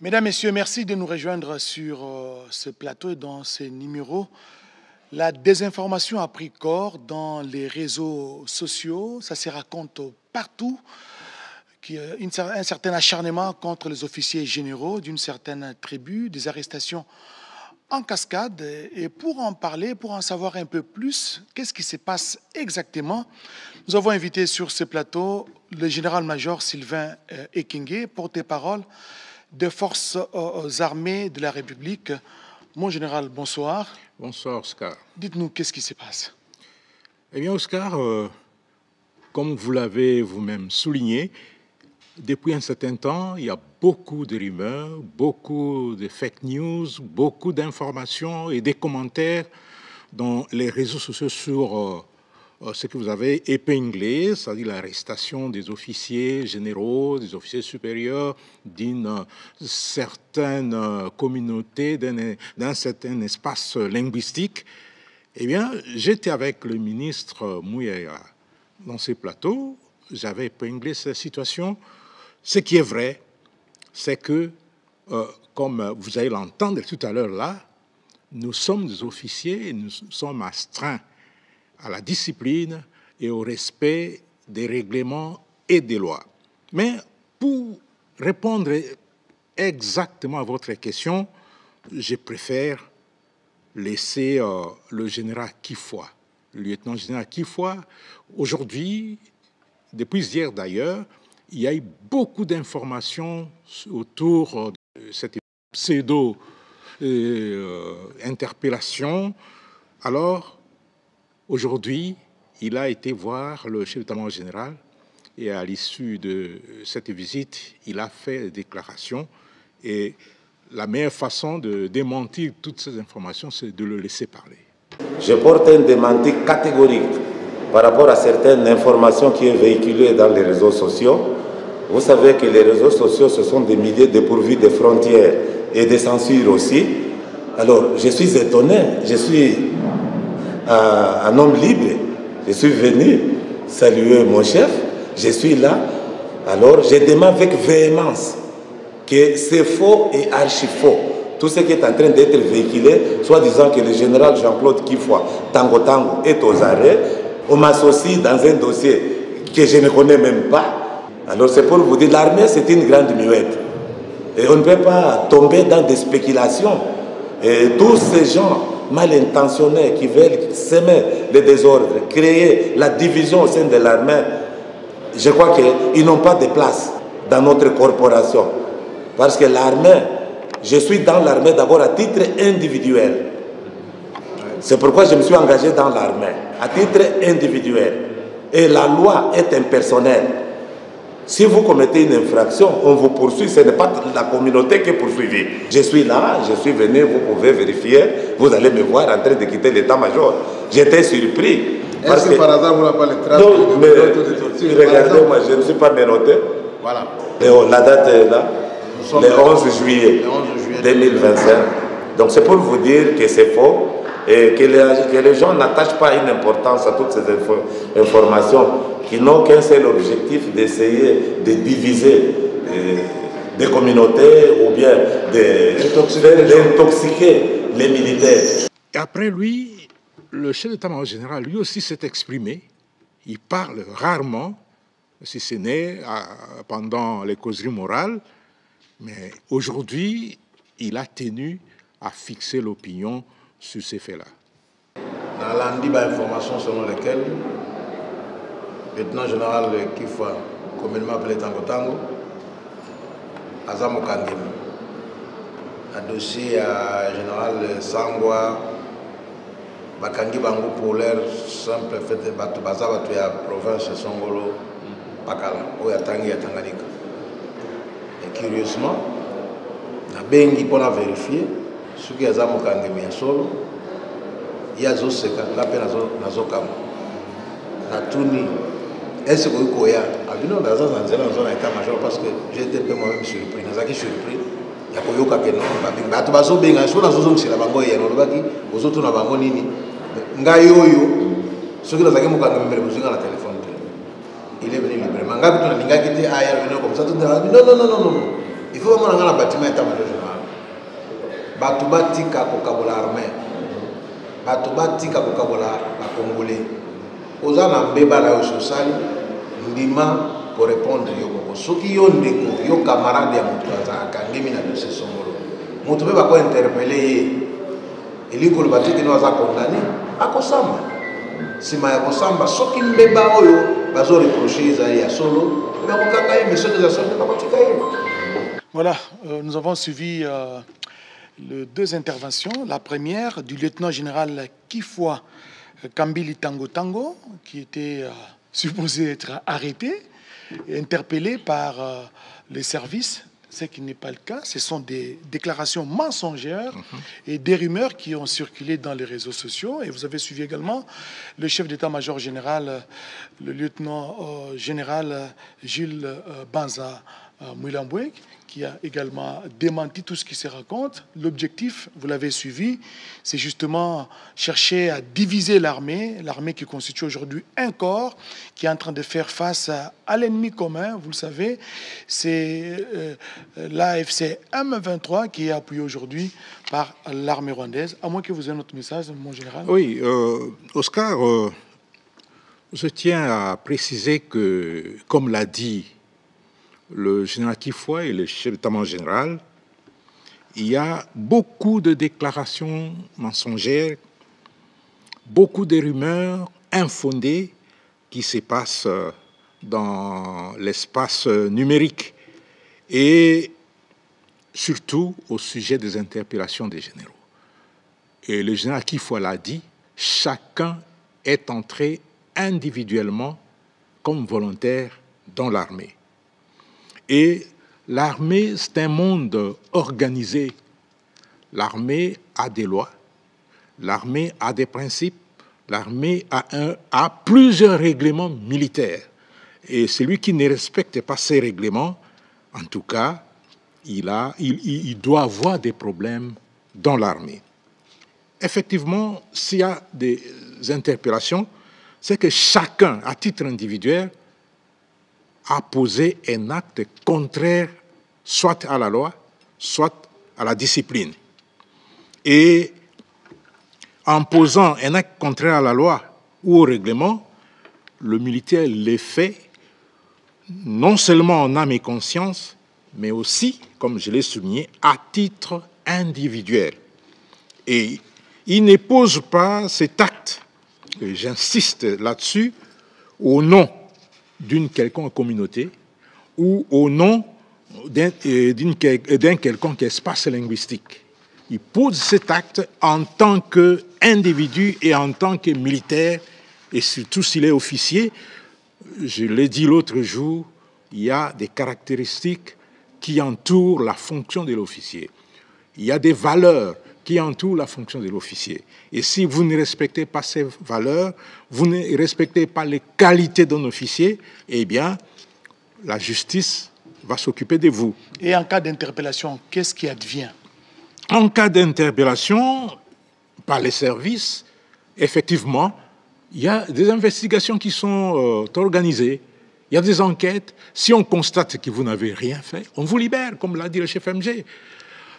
Mesdames, Messieurs, merci de nous rejoindre sur ce plateau et dans ces numéros. La désinformation a pris corps dans les réseaux sociaux, ça se raconte partout, un certain acharnement contre les officiers généraux d'une certaine tribu, des arrestations en cascade. Et pour en parler, pour en savoir un peu plus, qu'est-ce qui se passe exactement, nous avons invité sur ce plateau le général-major Sylvain Ekenge, porte-parole des forces armées de la République. Mon général, bonsoir. Bonsoir, Oscar. Dites-nous, qu'est-ce qui se passe? Eh bien, Oscar, comme vous l'avez vous-même souligné, depuis un certain temps, il y a beaucoup de rumeurs, beaucoup de fake news, beaucoup d'informations et des commentaires dans les réseaux sociaux sur ce que vous avez épinglé, c'est-à-dire l'arrestation des officiers généraux, des officiers supérieurs d'une certaine communauté, d'un certain espace linguistique. Eh bien, j'étais avec le ministre Mouyaya dans ces plateaux, j'avais épinglé cette situation. Ce qui est vrai, c'est que, comme vous allez l'entendre tout à l'heure là, nous sommes des officiers et nous sommes astreints à la discipline et au respect des règlements et des lois. Mais pour répondre exactement à votre question, je préfère laisser le général Kifoua, le lieutenant-général Kifoua. Aujourd'hui, depuis hier d'ailleurs, il y a eu beaucoup d'informations autour de cette pseudo-interpellation. Alors, aujourd'hui, il a été voir le chef d'état-major général et à l'issue de cette visite, il a fait des déclarations. Et la meilleure façon de démentir toutes ces informations, c'est de le laisser parler. Je porte un démenti catégorique par rapport à certaines informations qui sont véhiculées dans les réseaux sociaux. Vous savez que les réseaux sociaux, ce sont des milliers dépourvus de frontières et de censure aussi. Alors, je suis étonné, je suis un homme libre, je suis venu saluer mon chef, je suis là. Alors, je demande avec véhémence que c'est faux et archi-faux. Tout ce qui est en train d'être véhiculé, soit disant que le général Jean-Claude Kifoua, Tango Tango, est aux arrêts. On m'associe dans un dossier que je ne connais même pas. Alors c'est pour vous dire, l'armée c'est une grande muette. Et on ne peut pas tomber dans des spéculations. Et tous ces gens mal intentionnés qui veulent semer le désordre, créer la division au sein de l'armée, je crois qu'ils n'ont pas de place dans notre corporation. Parce que l'armée, je suis dans l'armée d'abord à titre individuel. C'est pourquoi je me suis engagé dans l'armée, à titre individuel. Et la loi est impersonnelle. Si vous commettez une infraction, on vous poursuit, ce n'est pas la communauté qui est poursuivie. Je suis là, je suis venu, vous pouvez vérifier, vous allez me voir en train de quitter l'état-major. J'étais surpris. Est-ce que par hasard, vous n'avez pas les traces non, mais regardez, moi, je ne suis pas menotté. Voilà. Et la date est là, le 11 juillet 2025. Donc c'est pour vous dire que c'est faux et que les gens n'attachent pas une importance à toutes ces informations qui n'ont qu'un seul objectif d'essayer de diviser des communautés ou bien d'intoxiquer les militaires. Et après lui, le chef d'état-major général, lui aussi s'est exprimé. Il parle rarement, si ce n'est pendant les causeries morales, mais aujourd'hui, il a tenu à fixer l'opinion sur ces faits-là. Dans l'andi d'informations selon lesquelles le lieutenant général Kifoua, communément appelé Tango Tango, Azamo Kangem, a dossier à général Sangwa, Bakangi Bango pour l'air simple fait de Baza Batu à province Songolo, Bakala, où il y a Tangi et Tanganyika. Et curieusement, la Bengi pour la vérifier, ce qui est Azamo Kangem et solo, il y a Zoseka, la peine à Zokam, la Touni. Est-ce que vous avez vu dans la zone état-major parce que j'étais un peu moi-même surpris. Je suis surpris. Il y a que non, il y a ceux qui ont téléphone. Il est venu librement. Non. Il faut vraiment avoir un bâtiment état-major général. Batuba tika kokabola armée. Batuba tika kokabola la Congolais. Oza na mbeba la social, ndima pour répondre yoko. Soki yo ndeko, yo camarade ya mutu azaka ngemi na dossier songolo. Mutu beba ko interpeller ye. Eliko le batiki no aza condamné akosamba. Sima ya kosamba soki mbeba oyo bazo reprocher ezali ya solo, mais kokanga ye monsieur des assemblées pas kotika ye. Voilà, nous avons suivi les deux interventions. La première du lieutenant-général Kifwa Kambili Tango Tango, qui était supposé être arrêté et interpellé par les services, ce qui n'est pas le cas. Ce sont des déclarations mensongères et des rumeurs qui ont circulé dans les réseaux sociaux. Et vous avez suivi également le chef d'état-major général, le lieutenant-général Jules Banza Mouilamboué, qui a également démenti tout ce qui se raconte. L'objectif, vous l'avez suivi, c'est justement chercher à diviser l'armée qui constitue aujourd'hui un corps qui est en train de faire face à l'ennemi commun. Vous le savez, c'est l'AFC M23 qui est appuyé aujourd'hui par l'armée rwandaise. À moins que vous ayez un autre message, mon général. Oui, Oscar, je tiens à préciser que, comme l'a dit le général Kifwa et le chef d'état-major général, il y a beaucoup de déclarations mensongères, beaucoup de rumeurs infondées qui se passent dans l'espace numérique et surtout au sujet des interpellations des généraux. Et le général Kifwa l'a dit, chacun est entré individuellement comme volontaire dans l'armée. Et l'armée, c'est un monde organisé. L'armée a des lois, l'armée a des principes, l'armée a plusieurs règlements militaires. Et celui qui ne respecte pas ces règlements, en tout cas, il doit avoir des problèmes dans l'armée. Effectivement, s'il y a des interpellations, c'est que chacun, à titre individuel, a posé un acte contraire soit à la loi, soit à la discipline. Et en posant un acte contraire à la loi ou au règlement, le militaire le fait non seulement en âme et conscience, mais aussi, comme je l'ai souligné, à titre individuel. Et il ne pose pas cet acte, et j'insiste là-dessus, au nom d'une quelconque communauté ou au nom d'un quelconque espace linguistique. Il pose cet acte en tant qu'individu et en tant que militaire, et surtout s'il est officier. Je l'ai dit l'autre jour, il y a des caractéristiques qui entourent la fonction de l'officier. Il y a des valeurs qui entourent la fonction de l'officier. Et si vous ne respectez pas ces valeurs, vous ne respectez pas les qualités d'un officier, eh bien, la justice va s'occuper de vous. Et en cas d'interpellation, qu'est-ce qui advient? En cas d'interpellation par les services, effectivement, il y a des investigations qui sont organisées. Il y a des enquêtes. Si on constate que vous n'avez rien fait, on vous libère, comme l'a dit le chef MG.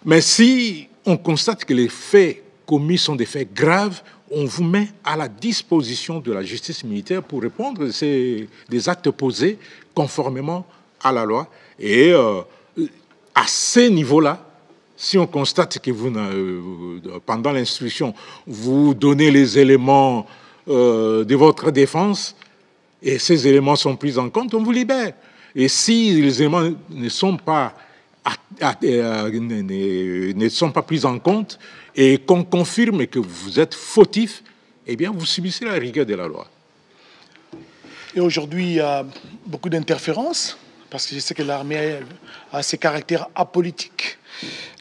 Mais si on constate que les faits commis sont des faits graves, on vous met à la disposition de la justice militaire pour répondre des actes posés conformément à la loi. Et à ce niveau-là, si on constate que vous, pendant l'instruction, vous donnez les éléments de votre défense et ces éléments sont pris en compte, on vous libère. Et si les éléments ne sont pas pris en compte et qu'on confirme que vous êtes fautif, eh bien, vous subissez la rigueur de la loi. Et aujourd'hui, il y a beaucoup d'interférences, parce que je sais que l'armée a ses caractères apolitiques.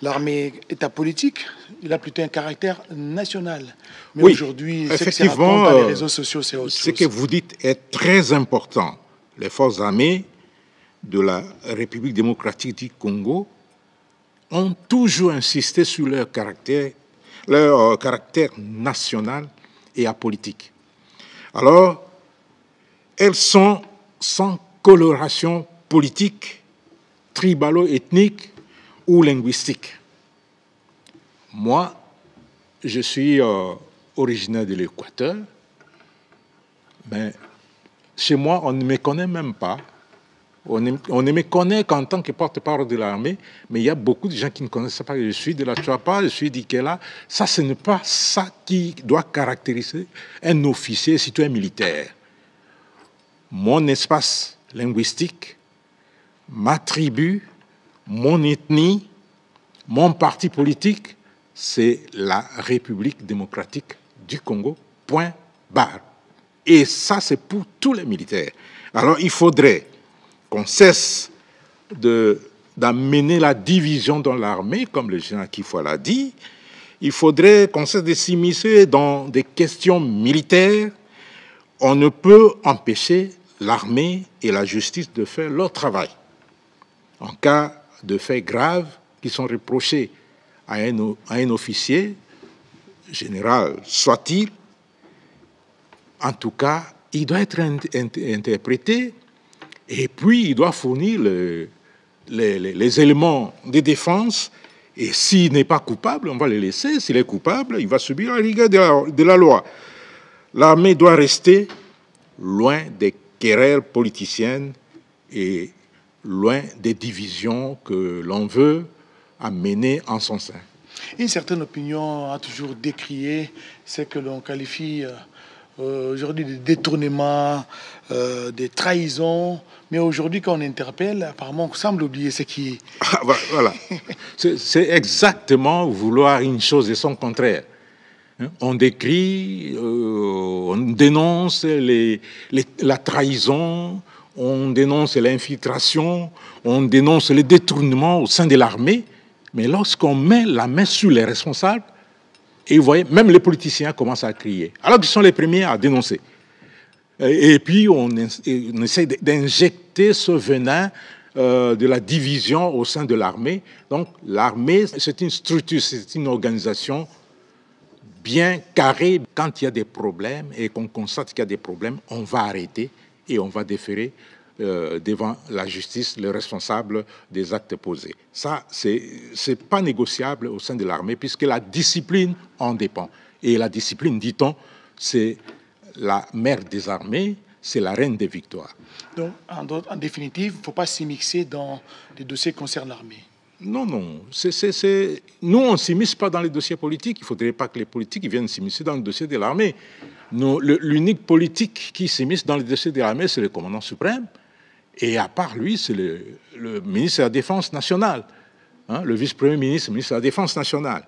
L'armée est apolitique, il a plutôt un caractère national. Mais oui, aujourd'hui, ce qui se raconte dans les réseaux sociaux, c'est autre chose. Ce que vous dites est très important. Les forces armées de la République démocratique du Congo ont toujours insisté sur leur caractère national et apolitique. Alors, elles sont sans coloration politique, tribalo-ethnique, ou linguistique. Moi, je suis originaire de l'Équateur, mais chez moi, on ne me connaît même pas. On ne me connaît qu'en tant que porte-parole de l'armée, mais il y a beaucoup de gens qui ne connaissent pas que je suis de la Chuapa, je suis d'Ikela. Ça, ce n'est pas ça qui doit caractériser un officier citoyen militaire. Mon espace linguistique, ma tribu, mon ethnie, mon parti politique, c'est la République démocratique du Congo, point barre. Et ça, c'est pour tous les militaires. Alors, il faudrait qu'on cesse d'amener la division dans l'armée, comme le général Kifoua l'a dit. Il faudrait qu'on cesse de s'immiscer dans des questions militaires. On ne peut empêcher l'armée et la justice de faire leur travail. En cas de faits graves qui sont reprochés à un officier, général soit-il, en tout cas, il doit être interprété. Et puis, il doit fournir les éléments de défense. Et s'il n'est pas coupable, on va le laisser. S'il est coupable, il va subir la rigueur de la loi. L'armée doit rester loin des querelles politiciennes et loin des divisions que l'on veut amener en son sein. Une certaine opinion a toujours décrié ce que l'on qualifie aujourd'hui de détournement, des trahisons. Mais aujourd'hui, quand on interpelle, apparemment, on semble oublier ce qui... Ah, voilà. C'est exactement vouloir une chose et son contraire. On décrit, on dénonce la trahison, on dénonce l'infiltration, on dénonce le détournement au sein de l'armée. Mais lorsqu'on met la main sur les responsables, et vous voyez, même les politiciens commencent à crier, alors qu'ils sont les premiers à dénoncer. Et puis, on essaie d'injecter ce venin de la division au sein de l'armée. Donc, l'armée, c'est une structure, c'est une organisation bien carrée. Quand il y a des problèmes et qu'on constate qu'il y a des problèmes, on va arrêter et on va déférer devant la justice les responsables des actes posés. Ça, c'est pas négociable au sein de l'armée puisque la discipline en dépend. Et la discipline, dit-on, c'est la mère des armées, c'est la reine des victoires. Donc, en définitive, il ne faut pas s'immiscer dans les dossiers concernant l'armée. Non. Nous, on ne s'immisce pas dans les dossiers politiques. Il ne faudrait pas que les politiques viennent s'immiscer dans le dossier de l'armée. L'unique politique qui s'immisce dans les dossiers de l'armée, c'est le commandant suprême. Et à part lui, c'est le ministre de la Défense nationale, le vice-premier ministre, le ministre de la Défense nationale.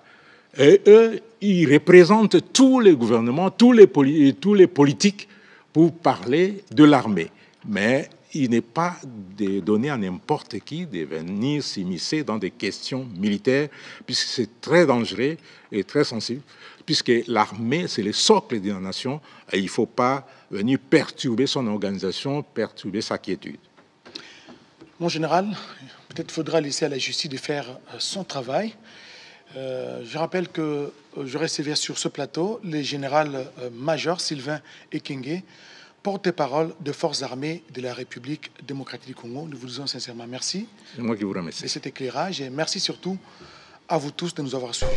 Et eux, ils représentent tous les gouvernements, tous les politiques pour parler de l'armée. Mais il n'est pas donné à n'importe qui de venir s'immiscer dans des questions militaires, puisque c'est très dangereux et très sensible, puisque l'armée, c'est le socle de la nation, et il ne faut pas venir perturber son organisation, perturber sa quiétude. Mon général, peut-être faudra laisser à la justice de faire son travail. Je rappelle que je recevais sur ce plateau le général-major Sylvain Ekenge, porte-parole des forces armées de la République démocratique du Congo. Nous vous disons sincèrement merci. C'est moi qui vous remercie. De cet éclairage et merci surtout à vous tous de nous avoir suivis.